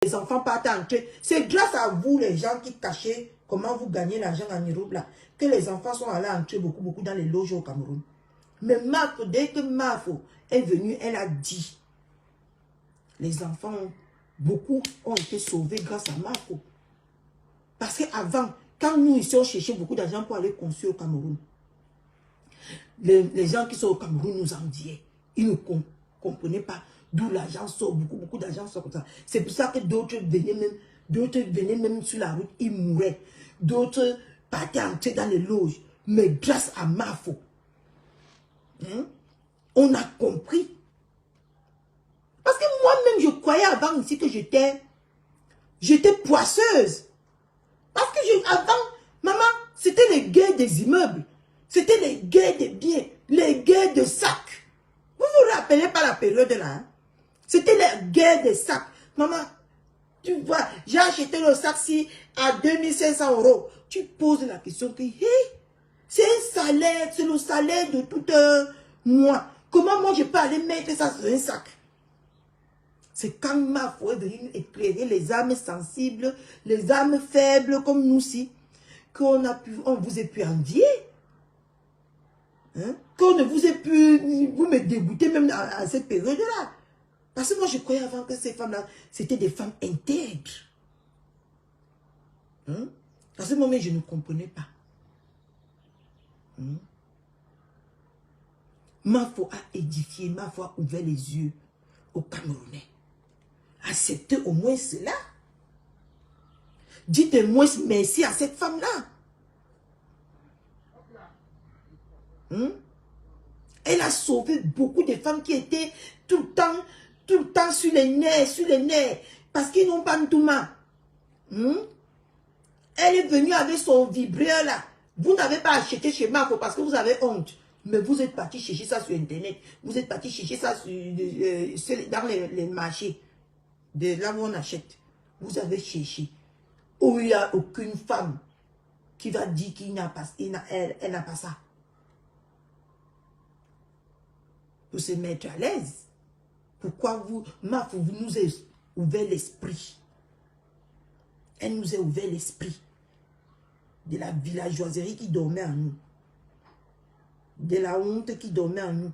les enfants partent entrer. C'est grâce à vous, les gens qui cachaient comment vous gagnez l'argent en Europe, là, que les enfants sont allés entrer beaucoup dans les loges au Cameroun. Mais Mafo, dès que Mafo est venue, elle a dit, les enfants, beaucoup ont été sauvés grâce à Mafo. Parce qu'avant, quand nous ici, on cherchait beaucoup d'argent pour aller construire au Cameroun, les gens qui sont au Cameroun nous enviaient. Ils ne comprenaient pas d'où l'argent sort, beaucoup d'argent sort comme ça. C'est pour ça que d'autres venaient même sur la route, ils mouraient. D'autres partaient entrer dans les loges. Mais grâce à Mafo, on a compris. Parce que moi-même, je croyais avant ici que j'étais poisseuse. Parce que avant, maman, c'était les guerres des immeubles. C'était les guerres des biens, les guerres de sacs. Vous vous rappelez pas la période là, hein? C'était la guerre des sacs. Maman, tu vois, j'ai acheté le sac-ci à 2500 €. Tu poses la question que, hey, c'est un salaire, c'est le salaire de tout un mois. Comment moi je peux aller mettre ça sur un sac? C'est quand Mafo est venu éclairer les âmes sensibles, les âmes faibles comme nous-ci, qu'on vous ait pu envier. Hein? Qu'on ne vous ait pu, vous me dégoûtez même à cette période-là. Parce que moi, je croyais avant que ces femmes-là, c'était des femmes intègres. Hein? À ce moment, je ne comprenais pas. Hein? Mafo a édifié, Mafo a ouvert les yeux aux Camerounais. Acceptez au moins cela. Dites au moins merci à cette femme-là. Hein? Elle a sauvé beaucoup de femmes qui étaient tout le temps sur les nerfs, parce qu'ils n'ont pas de touma. Elle est venue avec son vibreur là. Vous n'avez pas acheté chez Mafo parce que vous avez honte. Mais vous êtes parti chercher ça sur Internet. Vous êtes parti chercher ça dans les marchés. De là où on achète. Vous avez cherché. Où il n'y a aucune femme qui va dire qu'elle n'a pas ça. Pour se mettre à l'aise. Pourquoi Mafo, vous nous avez ouvert l'esprit. Elle nous a ouvert l'esprit de la villageoiserie qui dormait en nous. De la honte qui dormait en nous.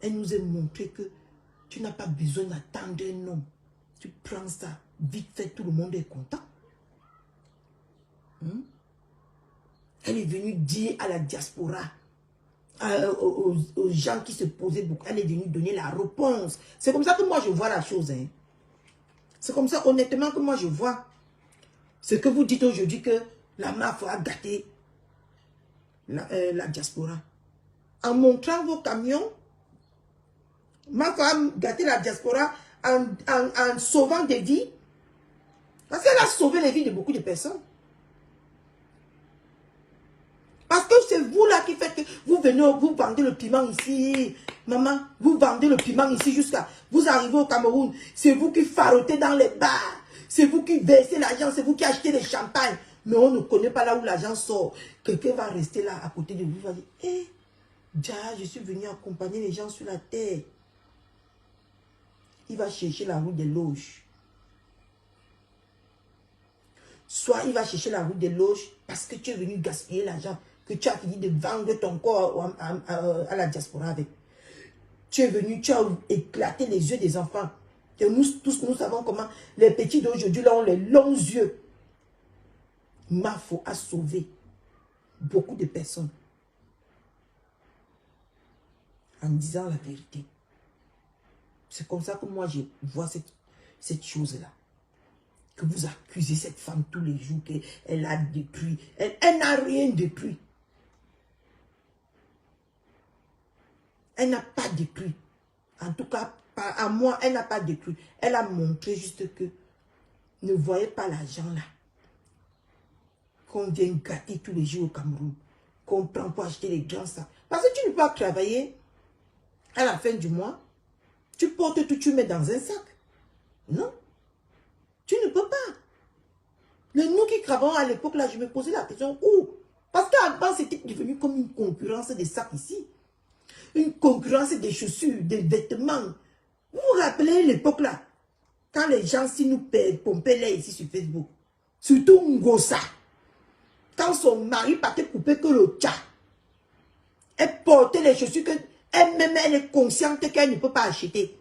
Elle nous a montré que tu n'as pas besoin d'attendre un homme. Tu prends ça, vite fait, tout le monde est content. Elle est venue dire à la diaspora, aux gens qui se posaient beaucoup, elle est venue donner la réponse. C'est comme ça que moi je vois la chose. Hein. C'est comme ça honnêtement que moi je vois. Ce que vous dites aujourd'hui que la Mafo a gâté la diaspora. En montrant vos camions, Mafo a gâté la diaspora en sauvant des vies. Parce qu'elle a sauvé les vies de beaucoup de personnes. Parce que c'est vous là qui faites que vous venez, vous vendez le piment ici. Maman, vous vendez le piment ici jusqu'à... Vous arrivez au Cameroun, c'est vous qui farottez dans les bars. C'est vous qui versez l'argent, c'est vous qui achetez les champagnes. Mais on ne connaît pas là où l'argent sort. Quelqu'un va rester là à côté de vous, va dire, hé, je suis venu accompagner les gens sur la terre. Il va chercher la route des loges. Soit il va chercher la route des loges parce que tu es venu gaspiller l'argent, que tu as fini de vendre ton corps à la diaspora avec. Tu es venu, tu as éclaté les yeux des enfants. Et nous tous, nous savons comment les petits d'aujourd'hui là ont les longs yeux. Mafo a sauvé beaucoup de personnes en disant la vérité. C'est comme ça que moi je vois cette chose-là. Que vous accusez cette femme tous les jours qu'elle a détruit. Elle n'a rien détruit. Elle n'a pas détruit. En tout cas, à moi, elle n'a pas détruit. Elle a montré juste que ne voyez pas l'argent là. Qu'on vient gâter tous les jours au Cameroun. Qu'on prend pour acheter les grands sacs. Parce que tu ne peux pas travailler à la fin du mois. Tu portes tout, tu mets dans un sac. Non. Tu ne peux pas. Nous qui travaillons à l'époque, là, je me posais la question, où? Parce qu'avant, c'était devenu comme une concurrence des sacs ici. Une concurrence des chaussures, des vêtements. Vous vous rappelez l'époque, là? Quand les gens si nous pompaient là ici sur Facebook, surtout Ngosa, quand son mari partait couper que le tcha, elle portait les chaussures que elle-même, elle est consciente qu'elle ne peut pas acheter.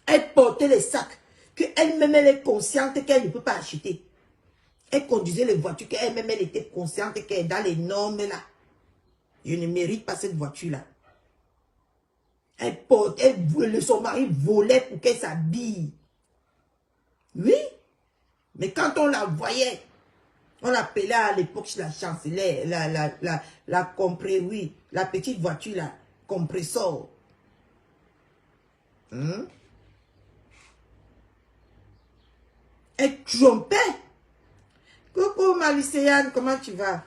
Elle portait les sacs que elle-même, elle est consciente qu'elle ne peut pas acheter. Elle conduisait les voitures qu'elle-même, elle était consciente qu'elle est dans les normes là. Je ne mérite pas cette voiture-là. Elle portait, son mari volait pour qu'elle s'habille. Oui. Mais quand on la voyait, on l'appelait à l'époque la chancelière, la oui, la petite voiture là, compresseur. Elle trompait. Coucou ma lycéenne, comment tu vas?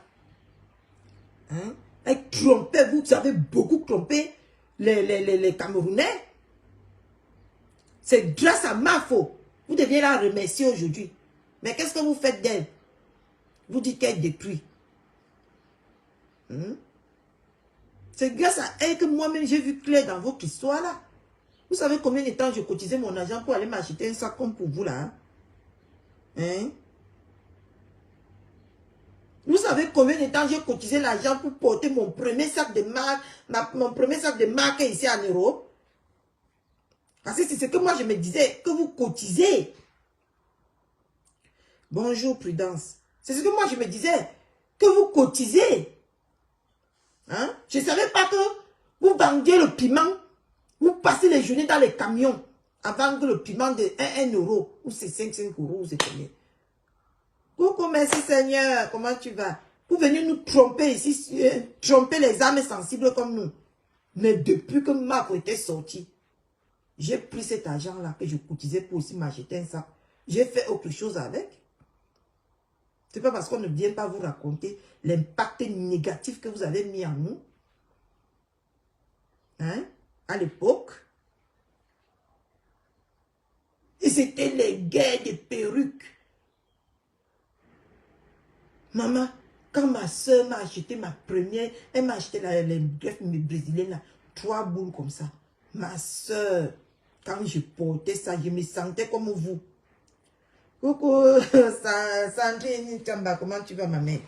Elle trompait, vous avez beaucoup trompé les Camerounais. C'est grâce à ma faute. Vous deviez la remercier aujourd'hui. Mais qu'est-ce que vous faites d'elle? Vous dites qu'elle détruit. C'est grâce à elle que moi-même j'ai vu clair dans votre histoire là. Vous savez combien de temps je cotisais mon argent pour aller m'acheter un sac comme pour vous là? Vous savez combien de temps j'ai cotisé l'argent pour porter mon premier sac de marque, mon premier sac de marque ici en Europe? Parce que c'est ce que moi je me disais, que vous cotisez. Bonjour Prudence. C'est ce que moi je me disais, que vous cotisez. Je ne savais pas que vous vendiez le piment, vous passez les journées dans les camions à vendre le piment de 1 euro, ou c'est 5 euros, ou c'est combien. Coucou, merci Seigneur, comment tu vas? Vous venez nous tromper ici, tromper les âmes sensibles comme nous. Mais depuis que Marc était sorti, j'ai pris cet argent-là que je cotisais pour aussi m'acheter un sac. J'ai fait autre chose avec. C'est pas parce qu'on ne vient pas vous raconter l'impact négatif que vous avez mis en nous. À l'époque. Et c'était les guerres de perruques. Maman, quand ma soeur m'a acheté ma première, elle m'a acheté les greffes brésiliennes là, 3 boules comme ça. Ma soeur, quand je portais ça, je me sentais comme vous. Coucou, Sandrine Chamba, comment tu vas ma mère?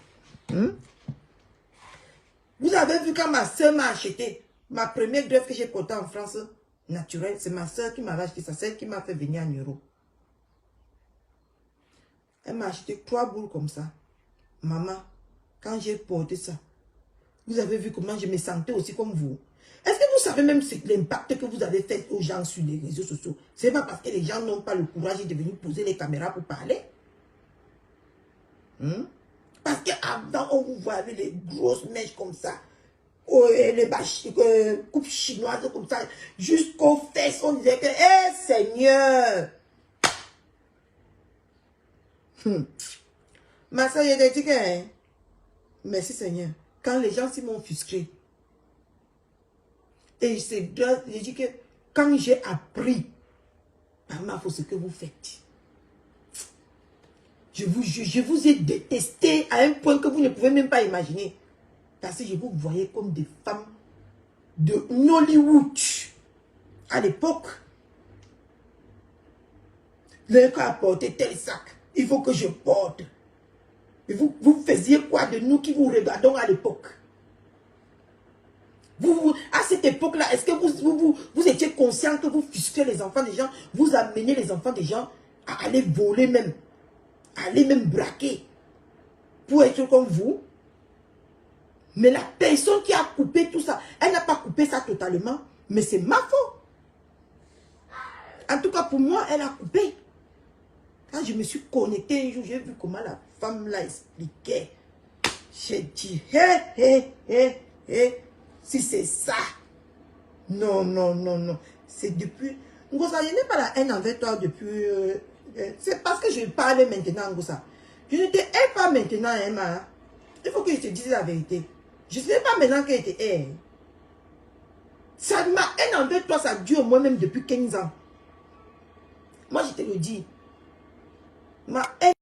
Vous avez vu quand ma soeur m'a acheté ma première greffe que j'ai portée en France, naturelle, c'est ma soeur qui m'avait acheté ça, celle qui m'a fait venir en Europe. Elle m'a acheté 3 boules comme ça. Maman, quand j'ai porté ça, vous avez vu comment je me sentais aussi comme vous. Est-ce que vous savez même l'impact que vous avez fait aux gens sur les réseaux sociaux? C'est pas parce que les gens n'ont pas le courage de venir poser les caméras pour parler. Parce qu'avant, on vous voyait avec les grosses mèches comme ça. Les coupes chinoises comme ça. Jusqu'aux fesses, on disait que, Seigneur! Ma soeur, il a dit que, merci Seigneur. Quand les gens s'y m'ont offusqué, et j'ai dit que quand j'ai appris par ma faute ce que vous faites, je vous ai détesté à un point que vous ne pouvez même pas imaginer. Parce que je vous voyais comme des femmes de Hollywood à l'époque. L'un qui a porté tel sac, il faut que je porte. Et vous faisiez quoi de nous qui vous regardons à l'époque? À cette époque-là, est-ce que vous étiez conscient que vous fusquez les enfants des gens, vous amenez les enfants des gens à aller voler même, à aller même braquer pour être comme vous? Mais la personne qui a coupé tout ça, elle n'a pas coupé ça totalement, mais c'est ma faute. En tout cas, pour moi, elle a coupé. Quand je me suis connectée un jour, j'ai vu comment la femme l'a expliqué. J'ai dit, si c'est ça. Non, non, non, non. C'est depuis... Ngosa, je n'ai pas la haine envers toi depuis... c'est parce que je parle maintenant, Ngosa. Je ne te hais pas maintenant, Emma. Il faut que je te dise la vérité. Je ne sais pas maintenant qu'elle te hait. Ça m'a haine envers toi, ça dure moi-même depuis 15 ans. Moi, je te le dis. Ma haine